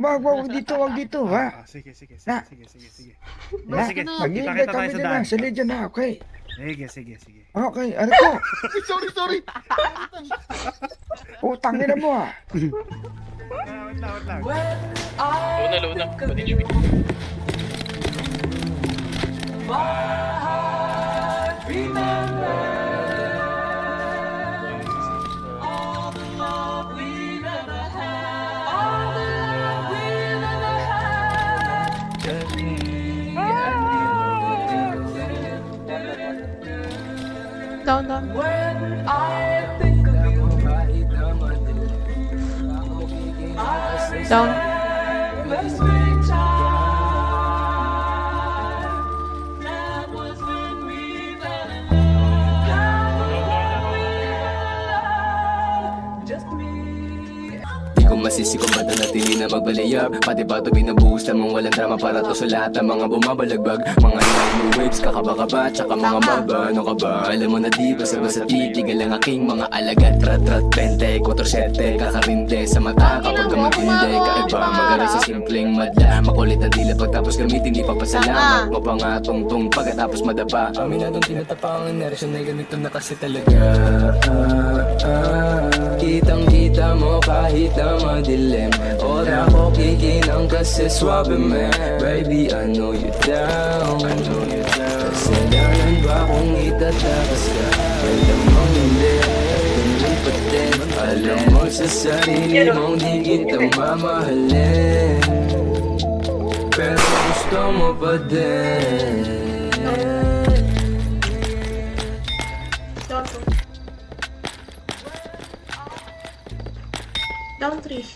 Wag dito, ha? Sige, sige, Na. sige, sige, sige. Na, Sige, mag-iintay kita-kita kami tayo sa dyan daan. na. Sa Legion na, okay? Sige, sige, sige. Okay, ano ko? Sorry. Utang nila mo, ha? Wait lang. Luna. Pwede nyo Down. Down. Di ko masisi kung ba't natili na magbalayab. Pati ba ito binubuhos lamang walang drama para to sa lahat ng mga bumabalagbag. Mga new waves, kakaba-kaba, tsaka mga baba. Ano ka ba? Alam mo na di ba sa titigil ang aking mga alagad. Trat-trat, 20, 4-7, kakarinde sa mata kapag matindi. Kaiba, magaling sa simpleng madla. Makulit na dila pagtapos gamitin, di papasalamat mo pa nga tungtung pagkatapos madapa. Aminadong tinatapang inerasyon ay ganito na kasi talaga. Kitang-kita mo kahit na madilim. Ora ko kikinang kasi swabe man. Baby, I know you down. Kasalanan ba kung itatakas ka? Alam mong hindi, ganun pa din. Alam mo sa sarili mong di kita mamahalin, pero gusto mo pa din. Down 3.